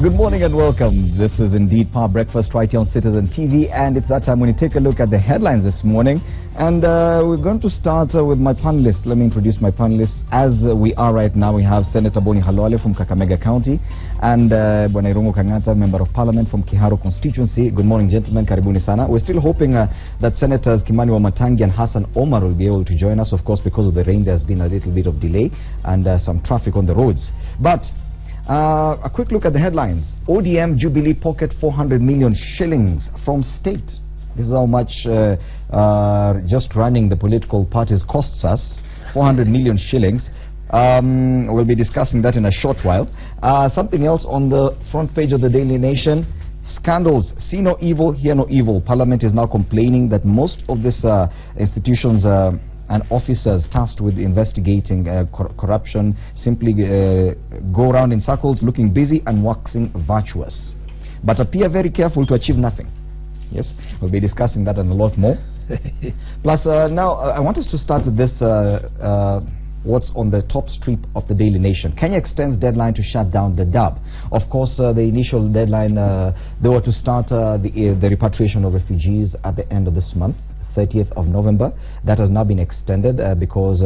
Good morning and welcome. This is indeed Power Breakfast right here on Citizen TV, and it's that time when you take a look at the headlines this morning. And we're going to start with my panelists. Let me introduce my panelists. As we are right now, we have Senator Boni Halwale from Kakamega County and Bwana Irungu Kangata, Member of Parliament from Kiharu constituency. Good morning, gentlemen. Karibuni sana. We're still hoping that Senators Kimani Wamatangi and Hassan Omar will be able to join us. Of course, because of the rain, there's been a little bit of delay and some traffic on the roads. But a quick look at the headlines. ODM Jubilee pocket 400 million shillings from state. This is how much just running the political parties costs us. 400 million shillings. We'll be discussing that in a short while. Something else on the front page of the Daily Nation. Scandals. See no evil, hear no evil. Parliament is now complaining that most of these institutions and officers tasked with investigating corruption simply go around in circles looking busy and waxing virtuous, but appear very careful to achieve nothing. Yes, we'll be discussing that and a lot more. Plus, now I want us to start with this, what's on the top strip of the Daily Nation. Kenya extends deadline to shut down Dadaab. Of course, the initial deadline, they were to start the repatriation of refugees at the end of this month, 30th of November. That has now been extended because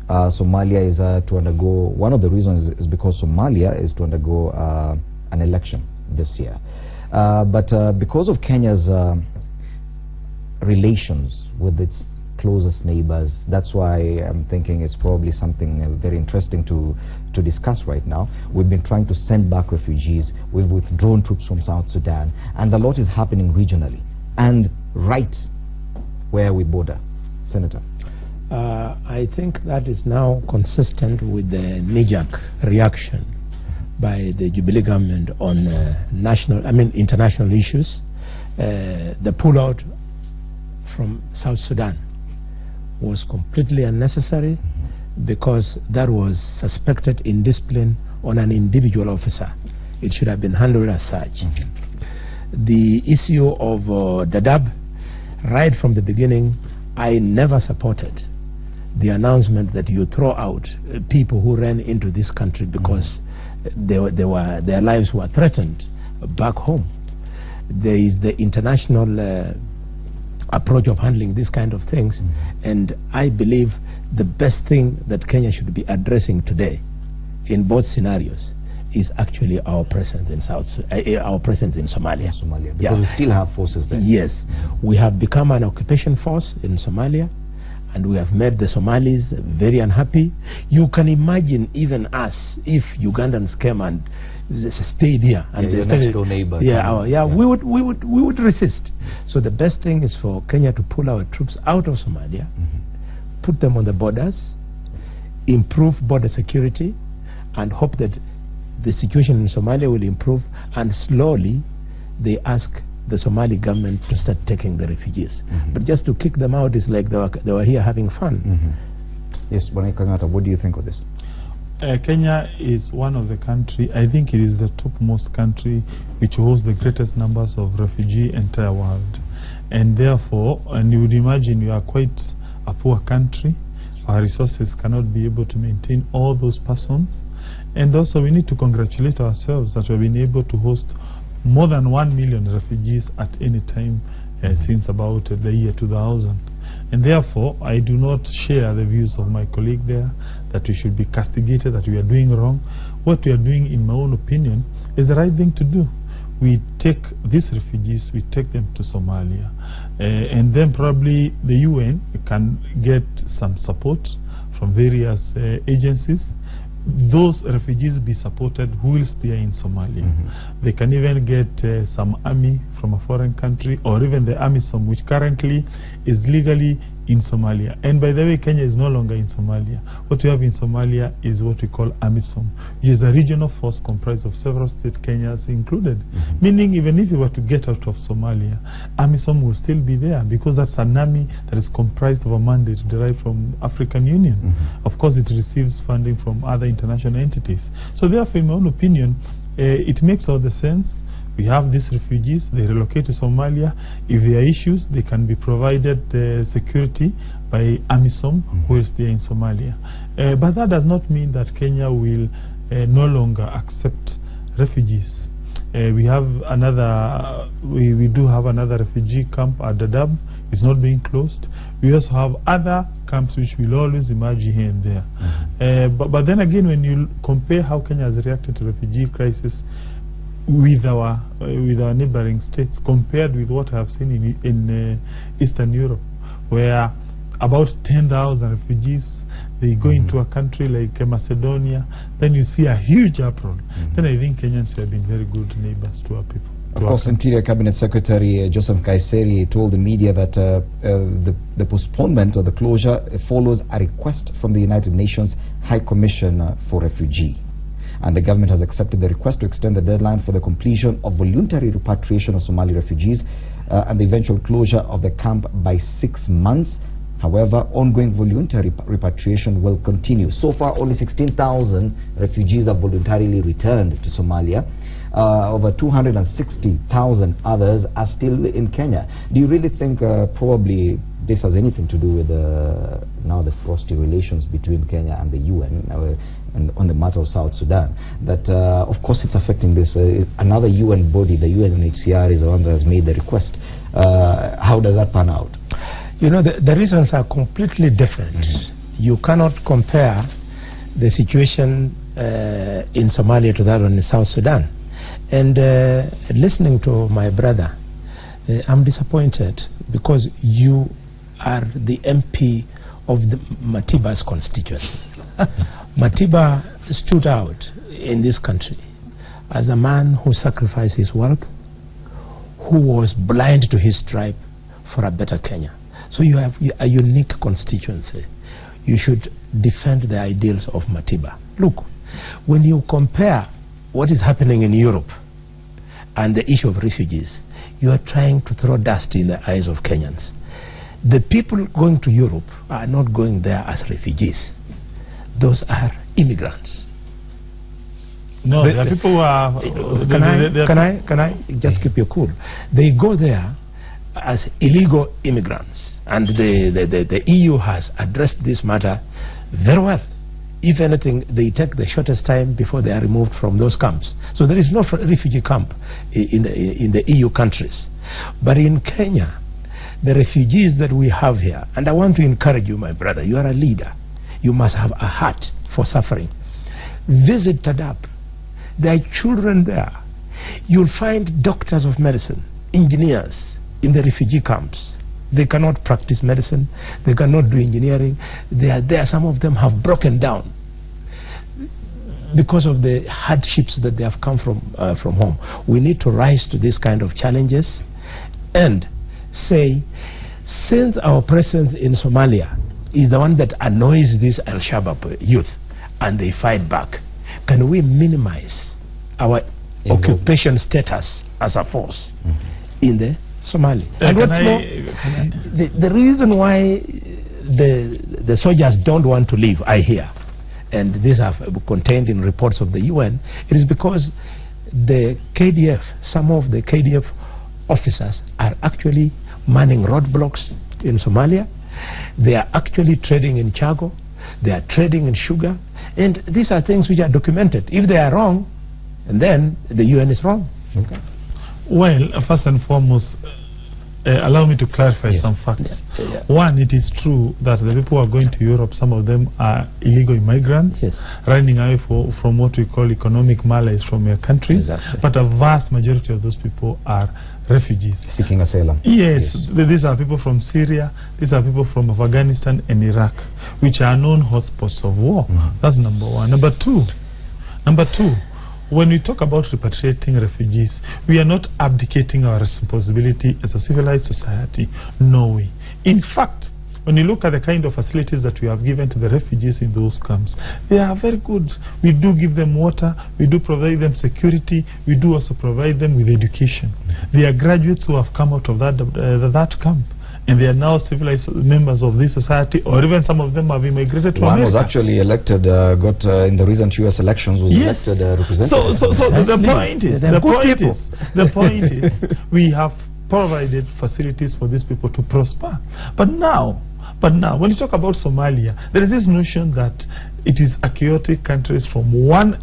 Somalia is to undergo, one of the reasons is because Somalia is to undergo an election this year. But because of Kenya's relations with its closest neighbors, that's why I'm thinking it's probably something very interesting to discuss right now. We've been trying to send back refugees. We've withdrawn troops from South Sudan, and a lot is happening regionally and right where we border. Senator. I think that is now consistent with the knee-jerk reaction by the Jubilee government on international issues. The pullout from South Sudan was completely unnecessary because that was suspected indiscipline on an individual officer. It should have been handled as such. The issue of Dadaab, right from the beginning, I never supported the announcement that you throw out people who ran into this country because their lives were threatened back home. There is the international approach of handling these kind of things, and I believe the best thing that Kenya should be addressing today in both scenarios is actually our presence in Somalia. Because we still have forces there. Yes, we have become an occupation force in Somalia, and we have made the Somalis very unhappy. You can imagine even us, if Ugandans came and stayed here and your next door neighbor. We would resist. So the best thing is for Kenya to pull our troops out of Somalia, put them on the borders, improve border security, and hope that the situation in Somalia will improve, and slowly they ask the Somali government to start taking the refugees. But just to kick them out is like they were here having fun. Yes, Bwana Kangata, what do you think of this? Kenya is one of the country, I think it is the topmost country which holds the greatest numbers of refugees in the entire world. And therefore, and you would imagine we are quite a poor country. Our resources cannot be able to maintain all those persons. And also we need to congratulate ourselves that we've been able to host more than 1 million refugees at any time since about the year 2000. And therefore I do not share the views of my colleague there that we should be castigated, that we are doing wrong. What we are doing, in my own opinion, is the right thing to do. We take these refugees, we take them to Somalia, and then probably the UN can get some support from various agencies. Those refugees be supported whilst they are in Somalia. They can even get some army from a foreign country, or even the AMISOM, which currently is legally in Somalia. And by the way, Kenya is no longer in Somalia. What we have in Somalia is what we call AMISOM, which is a regional force comprised of several states, Kenya included. Meaning, even if we were to get out of Somalia, AMISOM will still be there, because that's an army that is comprised of a mandate derived from African Union. Of course, it receives funding from other international entities. So therefore, in my own opinion, it makes all the sense. We have these refugees, they relocate to Somalia. If there are issues, they can be provided security by AMISOM, who is there in Somalia. But that does not mean that Kenya will no longer accept refugees. We have another, we do have another refugee camp at Dadaab. It's not being closed. We also have other camps which will always emerge here and there. But then again, when you compare how Kenya has reacted to refugee crisis with our neighboring states compared with what I have seen in Eastern Europe, where about 10,000 refugees, they go into a country like Macedonia, then you see a huge uproar. Then I think Kenyans have been very good neighbors to our people. Of course, Interior Cabinet Secretary Joseph Kaiseri told the media that the postponement or the closure follows a request from the United Nations High Commission for Refugee. And the government has accepted the request to extend the deadline for the completion of voluntary repatriation of Somali refugees and the eventual closure of the camp by 6 months. However, ongoing voluntary repatriation will continue. So far, only 16,000 refugees have voluntarily returned to Somalia. Over 260,000 others are still in Kenya. Do you really think probably this has anything to do with now the frosty relations between Kenya and the UN and on the matter of South Sudan? That, of course, it's affecting this. Another UN body, the UNHCR, is the one that has made the request. How does that pan out? You know, the reasons are completely different. You cannot compare the situation in Somalia to that one in South Sudan. And listening to my brother, I'm disappointed because you are the MP of the Matiba's constituency. Matiba stood out in this country as a man who sacrificed his wealth, who was blind to his tribe for a better Kenya. So you have a unique constituency. You should defend the ideals of Matiba. Look, when you compare what is happening in Europe and the issue of refugees, you are trying to throw dust in the eyes of Kenyans. The people going to Europe are not going there as refugees. Those are immigrants. No, there are people who are... Can I just keep you cool? They go there as illegal immigrants, and the EU has addressed this matter very well. If anything, they take the shortest time before they are removed from those camps. So there is no refugee camp in the EU countries. But in Kenya, the refugees that we have here, and I want to encourage you, my brother, you are a leader. You must have a heart for suffering. Visit Dadaab. There are children there. You'll find doctors of medicine, engineers in the refugee camps. They cannot practice medicine. They cannot do engineering. They are there. Some of them have broken down because of the hardships that they have come from home. We need to rise to this kind of challenges and say, since our presence in Somalia is the one that annoys this Al-Shabaab youth and they fight back, can we minimize our occupation status as a force in the Somali? And what's more, the reason why the soldiers don't want to leave, I hear, and these are contained in reports of the UN, it is because the KDF, some of the KDF officers are actually manning roadblocks in Somalia. They are actually trading in Chago. They are trading in sugar. And these are things which are documented. If they are wrong, and then the UN is wrong. Okay. Well, first and foremost, allow me to clarify some facts. One, it is true that the people who are going to Europe, some of them are illegal immigrants, running away from what we call economic malaise from their countries. But a vast majority of those people are refugees. Seeking asylum. Yes, these are people from Syria, these are people from Afghanistan and Iraq, which are known hotspots of war. That's number one. Number two, when we talk about repatriating refugees, we are not abdicating our responsibility as a civilized society. No way. In fact, when you look at the kind of facilities that we have given to the refugees in those camps, they are very good. We do give them water, we do provide them security, we do also provide them with education. They are graduates who have come out of that camp, and they are now civilized members of this society, or even some of them have immigrated to America. One was actually elected, in the recent US elections, was elected representative. So the point is, we have provided facilities for these people to prosper. But now, when you talk about Somalia, there is this notion that it is a chaotic country from one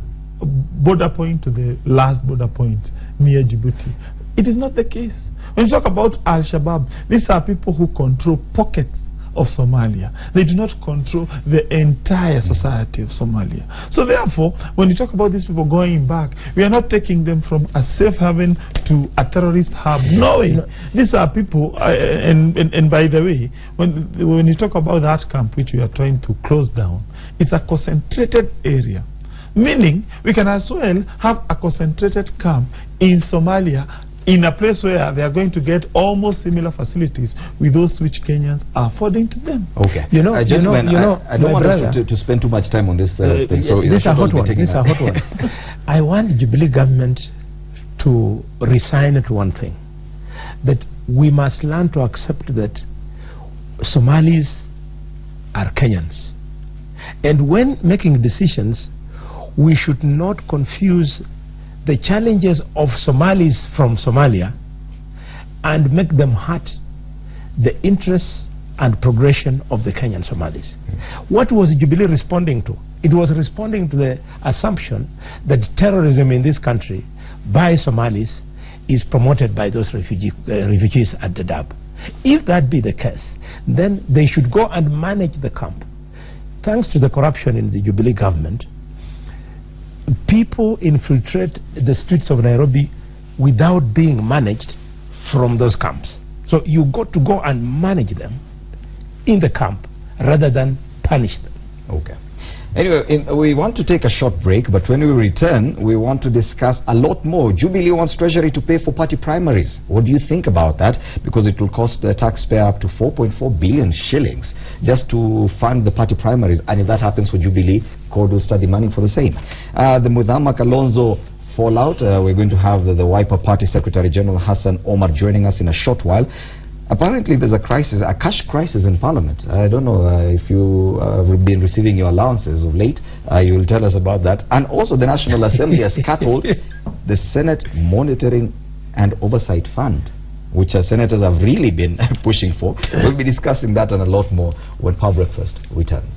border point to the last border point. near Djibouti. It is not the case. When you talk about Al-Shabaab, these are people who control pockets of Somalia. They do not control the entire society of Somalia. So therefore, when you talk about these people going back, we are not taking them from a safe haven to a terrorist hub. No, these are people, and by the way, when you talk about that camp which we are trying to close down, it's a concentrated area. Meaning, we can as well have a concentrated camp in Somalia, in a place where they are going to get almost similar facilities with those which Kenyans are affording to them. Okay. I don't want us to spend too much time on this thing. So this is a hot one. This is a hot one. I want the Jubilee government to resign to one thing, that we must learn to accept that Somalis are Kenyans. And when making decisions, we should not confuse the challenges of Somalis from Somalia and make them hurt the interests and progression of the Kenyan Somalis. What was Jubilee responding to? It was responding to the assumption that terrorism in this country by Somalis is promoted by those refugees at Dadaab. If that be the case, then they should go and manage the camp. Thanks to the corruption in the Jubilee government, people infiltrate the streets of Nairobi without being managed from those camps. So you got to go and manage them in the camp rather than punish them. Okay. Anyway, we want to take a short break, but when we return, we want to discuss a lot more. Jubilee wants Treasury to pay for party primaries. What do you think about that? Because it will cost the taxpayer up to 4.4 billion shillings just to fund the party primaries. And if that happens for Jubilee, CORD will start demanding for the same. The Mudhama Kalonzo fallout, we're going to have the Wiper Party Secretary General Hassan Omar joining us in a short while. Apparently there's a crisis, a cash crisis in Parliament. I don't know if you have been receiving your allowances of late. You will tell us about that. And also the National Assembly has scuttled the Senate Monitoring and Oversight Fund, which senators have really been pushing for. We'll be discussing that and a lot more when Power Breakfast returns.